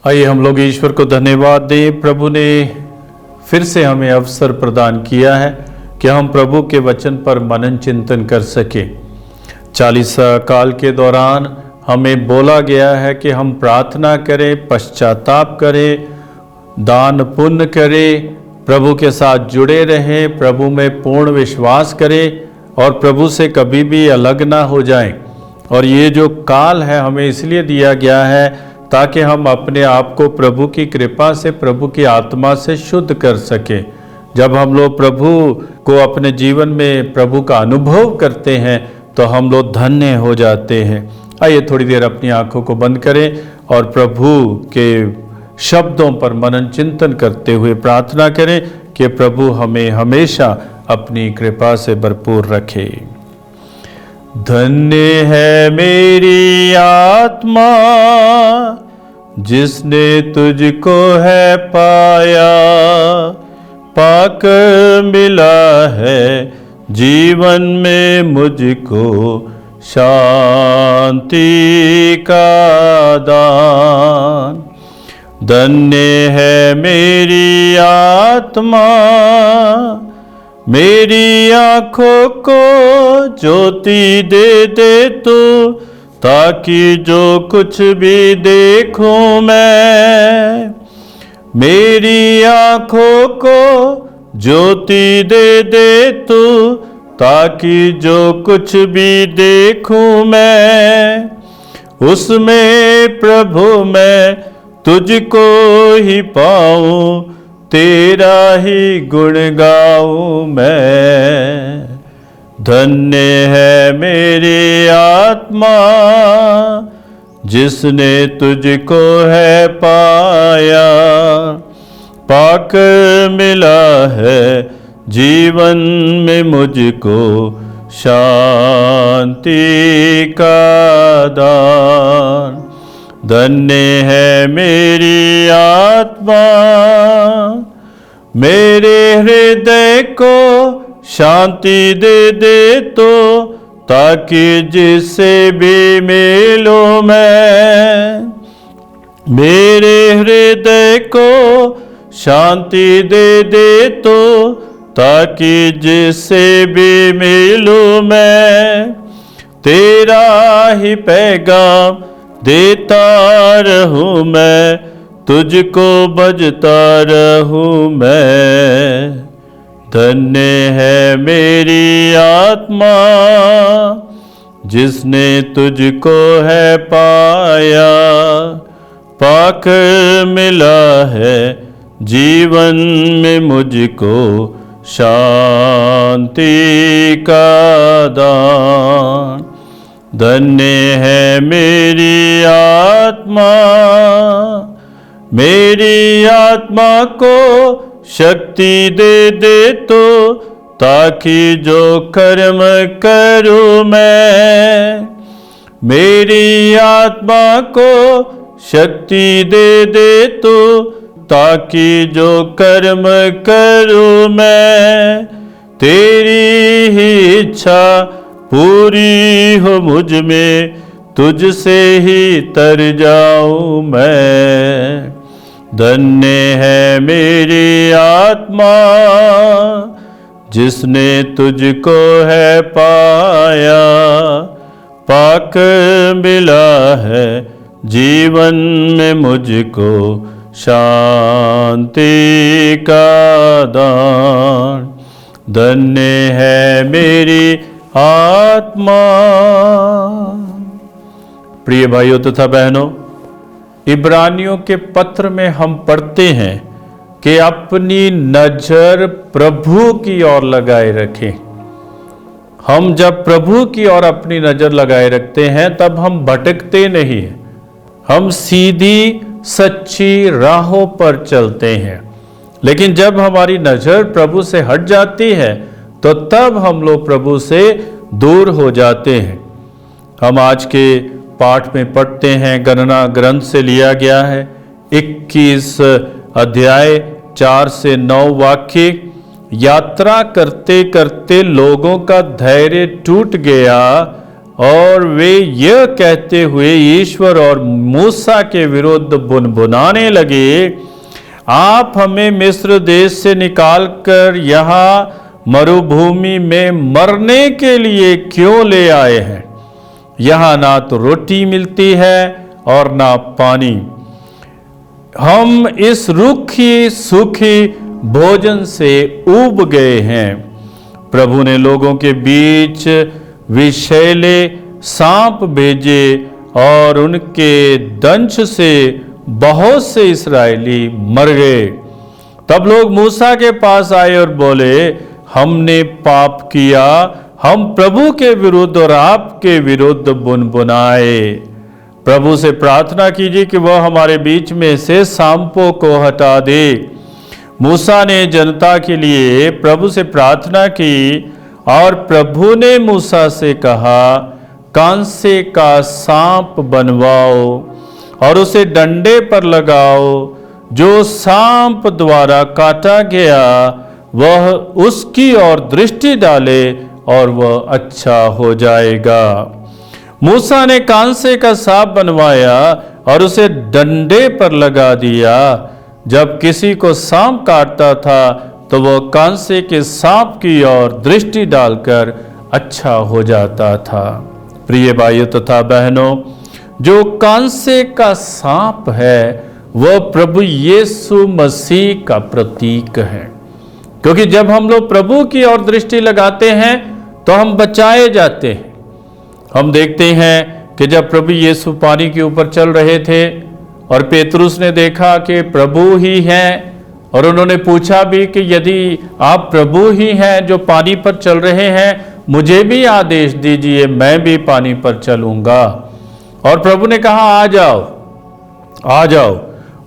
आइए हम लोग ईश्वर को धन्यवाद दें। प्रभु ने फिर से हमें अवसर प्रदान किया है कि हम प्रभु के वचन पर मनन चिंतन कर सके। 40 काल के दौरान हमें बोला गया है कि हम प्रार्थना करें, पश्चाताप करें, दान पुण्य करें, प्रभु के साथ जुड़े रहें, प्रभु में पूर्ण विश्वास करें और प्रभु से कभी भी अलग ना हो जाएं। और ये जो काल है हमें इसलिए दिया गया है ताकि हम अपने आप को प्रभु की कृपा से, प्रभु की आत्मा से शुद्ध कर सकें। जब हम लोग प्रभु को अपने जीवन में प्रभु का अनुभव करते हैं तो हम लोग धन्य हो जाते हैं। आइए थोड़ी देर अपनी आंखों को बंद करें और प्रभु के शब्दों पर मनन चिंतन करते हुए प्रार्थना करें कि प्रभु हमें हमेशा अपनी कृपा से भरपूर रखे। धन्य है मेरी आत्मा जिसने तुझको है पाया, पाकर मिला है जीवन में मुझको शांति का दान। धन्य है मेरी आत्मा, मेरी आँखों को ज्योति दे दे तू, ताकि जो कुछ भी देखूं मैं। मेरी आँखों को ज्योति दे दे तू, ताकि जो कुछ भी देखूं मैं। उसमें प्रभु मैं तुझको ही पाऊं, तेरा ही गुण गाऊं मैं। धन्य है मेरी आत्मा जिसने तुझको है पाया, पाकर मिला है जीवन में मुझको शांति का दान। धन्य है मेरी आत्मा, मेरे हृदय को शांति दे दे तो, ताकि जिससे भी मिलूं मैं। मेरे हृदय को शांति दे दे तो, ताकि जिससे भी मिलूं मैं। तेरा ही पैगाम देता रहूं मैं, तुझको बजता रहूं मैं। धन्य है मेरी आत्मा जिसने तुझको है पाया, पाकर मिला है जीवन में मुझको शांति का दान। धन्य है मेरी आत्मा, मेरी आत्मा को शक्ति दे दे तो, ताकि जो कर्म करूं मैं। मेरी आत्मा को शक्ति दे दे तो, ताकि जो कर्म करूं मैं। तेरी ही इच्छा पूरी हो मुझ में, तुझसे ही तर जाऊं मैं। धन्य है मेरी आत्मा जिसने तुझको है पाया, पाकर मिला है जीवन में मुझको शांति का दान। धन्य है मेरी आत्मा। प्रिय भाइयों तथा बहनों, इब्रानियों के पत्र में हम पढ़ते हैं कि अपनी नजर प्रभु की ओर लगाए रखें। हम जब प्रभु की ओर अपनी नजर लगाए रखते हैं तब हम भटकते नहीं हैं, हम सीधी सच्ची राहों पर चलते हैं। लेकिन जब हमारी नजर प्रभु से हट जाती है तो तब हम लोग प्रभु से दूर हो जाते हैं। हम आज के पाठ में पढ़ते हैं, गणना ग्रंथ से लिया गया है, 21 अध्याय 4 से 9 वाक्य। यात्रा करते करते लोगों का धैर्य टूट गया, और वे यह कहते हुए ईश्वर और मूसा के विरुद्ध बुनबुनाने लगे, आप हमें मिस्र देश से निकालकर यहाँ मरुभूमि में मरने के लिए क्यों ले आए हैं? यहाँ ना तो रोटी मिलती है और ना पानी। हम इस रूखी सूखी भोजन से ऊब गए हैं। प्रभु ने लोगों के बीच विषैले सांप भेजे और उनके दंश से बहुत से इस्राएली मर गए। तब लोग मूसा के पास आए और बोले, हमने पाप किया, हम प्रभु के विरुद्ध और आपके विरुद्ध बुनबुनाए। प्रभु से प्रार्थना कीजिए कि वह हमारे बीच में से सांपों को हटा दे। मूसा ने जनता के लिए प्रभु से प्रार्थना की और प्रभु ने मूसा से कहा, कांसे का सांप बनवाओ और उसे डंडे पर लगाओ। जो सांप द्वारा काटा गया वह उसकी ओर दृष्टि डाले और वह अच्छा हो जाएगा। मूसा ने कांसे का सांप बनवाया और उसे डंडे पर लगा दिया। जब किसी को सांप काटता था तो वह कांसे के सांप की ओर दृष्टि डालकर अच्छा हो जाता था। प्रिय भाइयों तथा बहनों, जो कांसे का सांप है वह प्रभु यीशु मसीह का प्रतीक है, क्योंकि जब हम लोग प्रभु की ओर दृष्टि लगाते हैं तो हम बचाए जाते हैं। हम देखते हैं कि जब प्रभु यीशु पानी के ऊपर चल रहे थे और पेतरुस ने देखा कि प्रभु ही हैं, और उन्होंने पूछा भी कि यदि आप प्रभु ही हैं जो पानी पर चल रहे हैं, मुझे भी आदेश दीजिए, मैं भी पानी पर चलूंगा। और प्रभु ने कहा, आ जाओ आ जाओ।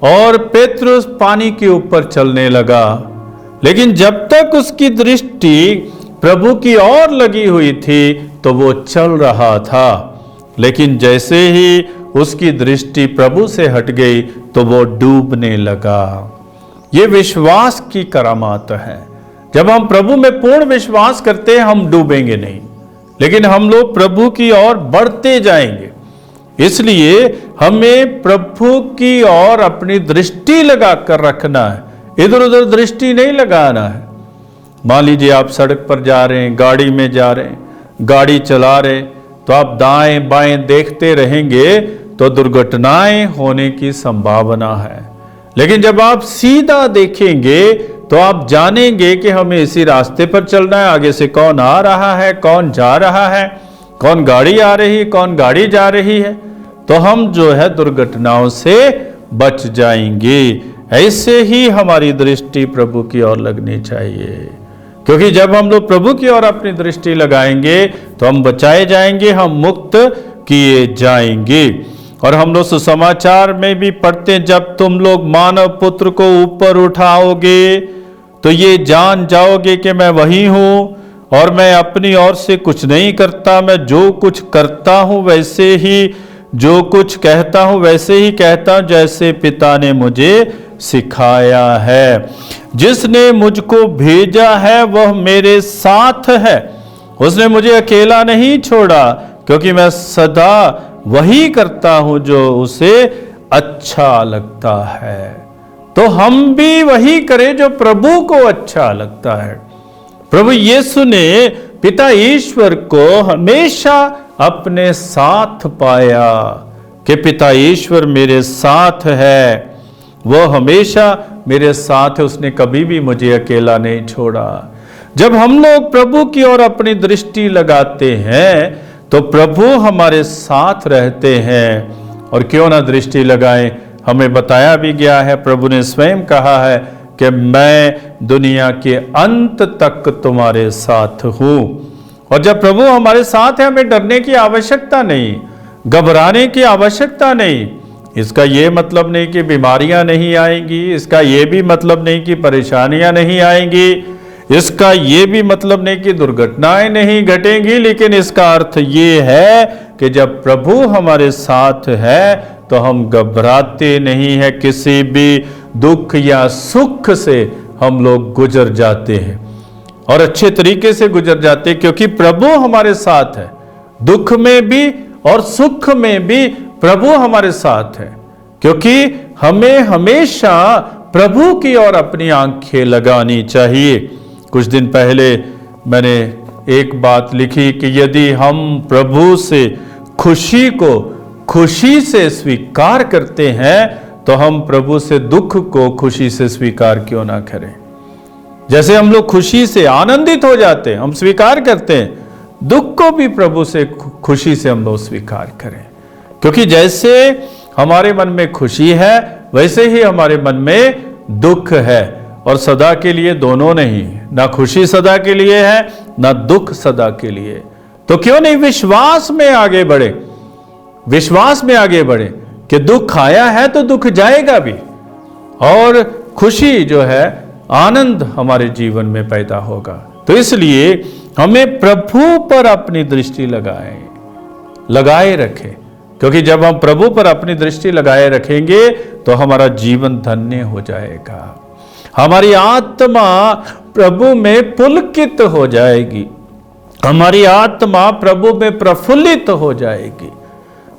और पेतरुस पानी के ऊपर चलने लगा, लेकिन जब तक उसकी दृष्टि प्रभु की ओर लगी हुई थी तो वो चल रहा था। लेकिन जैसे ही उसकी दृष्टि प्रभु से हट गई तो वो डूबने लगा। ये विश्वास की करामात है। जब हम प्रभु में पूर्ण विश्वास करते हैं हम डूबेंगे नहीं, लेकिन हम लोग प्रभु की ओर बढ़ते जाएंगे। इसलिए हमें प्रभु की ओर अपनी दृष्टि लगाकर रखना है, इधर उधर दृष्टि नहीं लगाना है। मान लीजिए आप सड़क पर जा रहे हैं, गाड़ी में जा रहे हैं, गाड़ी चला रहे, तो आप दाएं बाएं देखते रहेंगे तो दुर्घटनाएं होने की संभावना है। लेकिन जब आप सीधा देखेंगे तो आप जानेंगे कि हमें इसी रास्ते पर चलना है। आगे से कौन आ रहा है, कौन जा रहा है, कौन गाड़ी आ रही है, कौन गाड़ी जा रही है, तो हम जो है दुर्घटनाओं से बच जाएंगे। ऐसे ही हमारी दृष्टि प्रभु की ओर लगनी चाहिए, क्योंकि जब हम लोग प्रभु की ओर अपनी दृष्टि लगाएंगे तो हम बचाए जाएंगे, हम मुक्त किए जाएंगे। और हम लोग सुसमाचार में भी पढ़ते हैं, जब तुम लोग मानव पुत्र को ऊपर उठाओगे तो ये जान जाओगे कि मैं वही हूँ और मैं अपनी ओर से कुछ नहीं करता, मैं जो कुछ करता हूँ वैसे ही, जो कुछ कहता हूँ वैसे ही कहता हूँ जैसे पिता ने मुझे सिखाया है। जिसने मुझको भेजा है वह मेरे साथ है, उसने मुझे अकेला नहीं छोड़ा, क्योंकि मैं सदा वही करता हूं जो उसे अच्छा लगता है। तो हम भी वही करें जो प्रभु को अच्छा लगता है। प्रभु यीशु ने पिता ईश्वर को हमेशा अपने साथ पाया कि पिता ईश्वर मेरे साथ है, वो हमेशा मेरे साथ है, उसने कभी भी मुझे अकेला नहीं छोड़ा। जब हम लोग प्रभु की ओर अपनी दृष्टि लगाते हैं तो प्रभु हमारे साथ रहते हैं। और क्यों ना दृष्टि लगाएं, हमें बताया भी गया है, प्रभु ने स्वयं कहा है कि मैं दुनिया के अंत तक तुम्हारे साथ हूं। और जब प्रभु हमारे साथ है हमें डरने की आवश्यकता नहीं, घबराने की आवश्यकता नहीं। इसका ये मतलब नहीं कि बीमारियां नहीं आएंगी, इसका ये भी मतलब नहीं कि परेशानियां नहीं आएंगी, इसका ये भी मतलब नहीं कि दुर्घटनाएं नहीं घटेंगी। लेकिन इसका अर्थ ये है कि जब प्रभु हमारे साथ है तो हम घबराते नहीं है, किसी भी दुख या सुख से हम लोग गुजर जाते हैं और अच्छे तरीके से गुजर जाते हैं, क्योंकि प्रभु हमारे साथ है। दुख में भी और सुख में भी प्रभु हमारे साथ है, क्योंकि हमें हमेशा प्रभु की ओर अपनी आंखें लगानी चाहिए। कुछ दिन पहले मैंने एक बात लिखी कि यदि हम प्रभु से खुशी को खुशी से स्वीकार करते हैं तो हम प्रभु से दुख को खुशी से स्वीकार क्यों ना करें। जैसे हम लोग खुशी से आनंदित हो जाते हैं, हम स्वीकार करते हैं, दुख को भी प्रभु से खुशी से हम लोग स्वीकार करें, क्योंकि जैसे हमारे मन में खुशी है वैसे ही हमारे मन में दुख है, और सदा के लिए दोनों नहीं, ना खुशी सदा के लिए है ना दुख सदा के लिए। तो क्यों नहीं विश्वास में आगे बढ़े, विश्वास में आगे बढ़े कि दुख आया है तो दुख जाएगा भी, और खुशी जो है आनंद हमारे जीवन में पैदा होगा। तो इसलिए हमें प्रभु पर अपनी दृष्टि लगाए रखें, क्योंकि जब हम प्रभु पर अपनी दृष्टि लगाए रखेंगे तो हमारा जीवन धन्य हो जाएगा, हमारी आत्मा प्रभु में पुलकित हो जाएगी, हमारी आत्मा प्रभु में प्रफुल्लित हो जाएगी,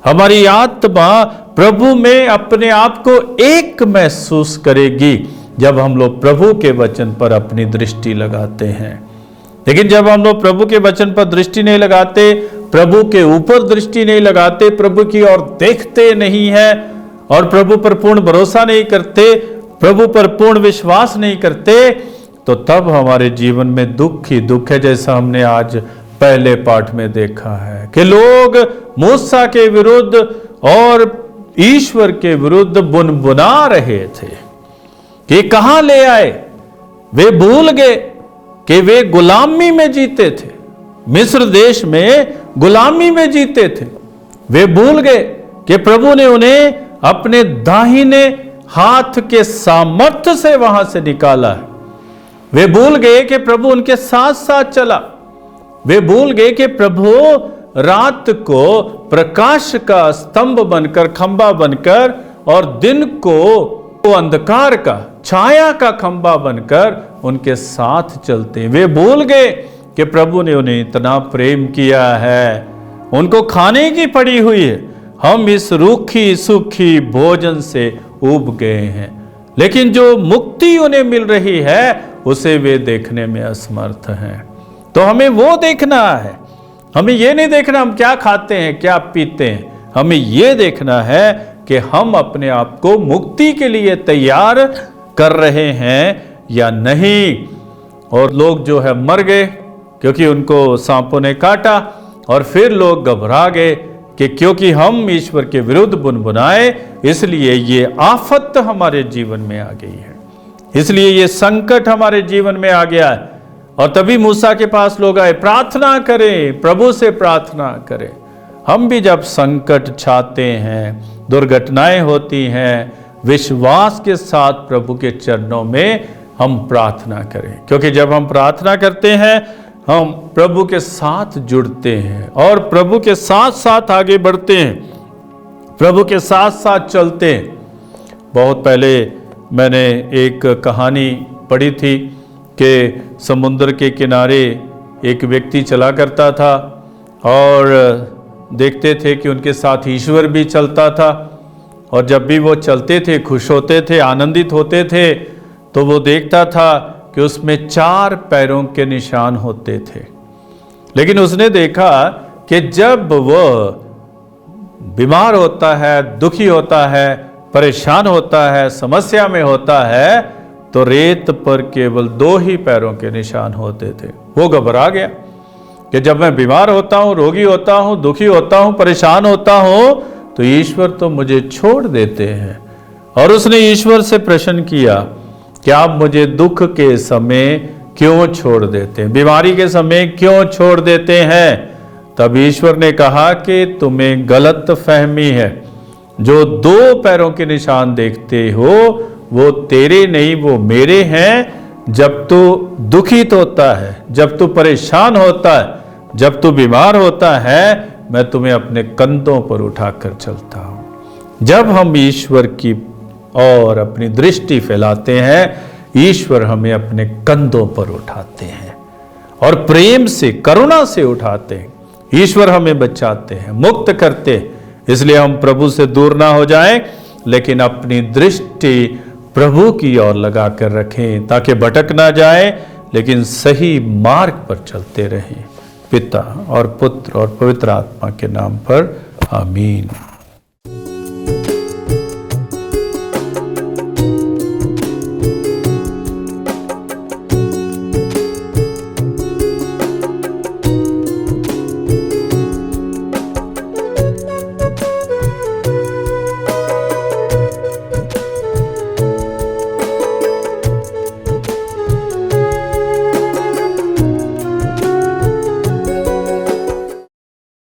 हमारी आत्मा प्रभु में अपने आप को एक महसूस करेगी जब हम लोग प्रभु के वचन पर अपनी दृष्टि लगाते हैं। लेकिन जब हम लोग प्रभु के वचन पर दृष्टि नहीं लगाते, प्रभु के ऊपर दृष्टि नहीं लगाते, प्रभु की ओर देखते नहीं है और प्रभु पर पूर्ण भरोसा नहीं करते, प्रभु पर पूर्ण विश्वास नहीं करते, तो तब हमारे जीवन में दुख ही दुख है। जैसा हमने आज पहले पाठ में देखा है कि लोग मूसा के विरुद्ध और ईश्वर के विरुद्ध बुनबुना रहे थे कि कहां ले आए। वे भूल गए कि वे गुलामी में जीते थे, मिस्र देश में गुलामी में जीते थे। वे भूल गए कि प्रभु ने उन्हें अपने दाहिने हाथ के सामर्थ्य से वहां से निकाला है। वे भूल गए कि प्रभु उनके साथ साथ चला। वे भूल गए कि प्रभु रात को प्रकाश का स्तंभ बनकर, खंबा बनकर, और दिन को अंधकार का, छाया का खंबा बनकर उनके साथ चलते। वे भूल गए कि प्रभु ने उन्हें इतना प्रेम किया है, उनको खाने की पड़ी हुई है। हम इस रूखी सूखी भोजन से ऊब गए हैं, लेकिन जो मुक्ति उन्हें मिल रही है उसे वे देखने में असमर्थ हैं। तो हमें वो देखना है, हमें ये नहीं देखना हम क्या खाते हैं क्या पीते हैं, हमें ये देखना है कि हम अपने आप को मुक्ति के लिए तैयार कर रहे हैं या नहीं। और लोग जो है मर गए क्योंकि उनको सांपों ने काटा, और फिर लोग घबरा गए कि क्योंकि हम ईश्वर के विरुद्ध बुनबुनाए, इसलिए ये आफत हमारे जीवन में आ गई है, इसलिए ये संकट हमारे जीवन में आ गया है। और तभी मूसा के पास लोग आए, प्रार्थना करें, प्रभु से प्रार्थना करें। हम भी जब संकट छाते हैं, दुर्घटनाएं होती हैं, विश्वास के साथ प्रभु के चरणों में हम प्रार्थना करें, क्योंकि जब हम प्रार्थना करते हैं हम प्रभु के साथ जुड़ते हैं और प्रभु के साथ साथ आगे बढ़ते हैं, प्रभु के साथ साथ चलते हैं। बहुत पहले मैंने एक कहानी पढ़ी थी कि समुद्र के किनारे एक व्यक्ति चला करता था और देखते थे कि उनके साथ ईश्वर भी चलता था, और जब भी वो चलते थे खुश होते थे, आनंदित होते थे, तो वो देखता था कि उसमें 4 पैरों के निशान होते थे। लेकिन उसने देखा कि जब वह बीमार होता है, दुखी होता है, परेशान होता है, समस्या में होता है, तो रेत पर केवल 2 ही पैरों के निशान होते थे। वो घबरा गया कि जब मैं बीमार होता हूँ, रोगी होता हूँ, दुखी होता हूँ, परेशान होता हूँ, तो ईश्वर तो मुझे छोड़ देते हैं। और उसने ईश्वर से प्रश्न किया कि आप मुझे दुख के समय क्यों छोड़ देते हैं, बीमारी के समय क्यों छोड़ देते हैं। तब ईश्वर ने कहा कि तुम्हें गलत फहमी है, जो 2 पैरों के निशान देखते हो वो तेरे नहीं, वो मेरे हैं। जब तू दुखित होता है, जब तू परेशान होता है, जब तू बीमार होता है, मैं तुम्हें अपने कंधों पर उठाकर चलता हूं। जब हम ईश्वर की और अपनी दृष्टि फैलाते हैं, ईश्वर हमें अपने कंधों पर उठाते हैं और प्रेम से, करुणा से उठाते हैं। ईश्वर हमें बचाते हैं, मुक्त करते हैं। इसलिए हम प्रभु से दूर ना हो जाएं, लेकिन अपनी दृष्टि प्रभु की ओर लगा कर रखें, ताकि भटक ना जाए, लेकिन सही मार्ग पर चलते रहें। पिता और पुत्र और पवित्र आत्मा के नाम पर आमीन।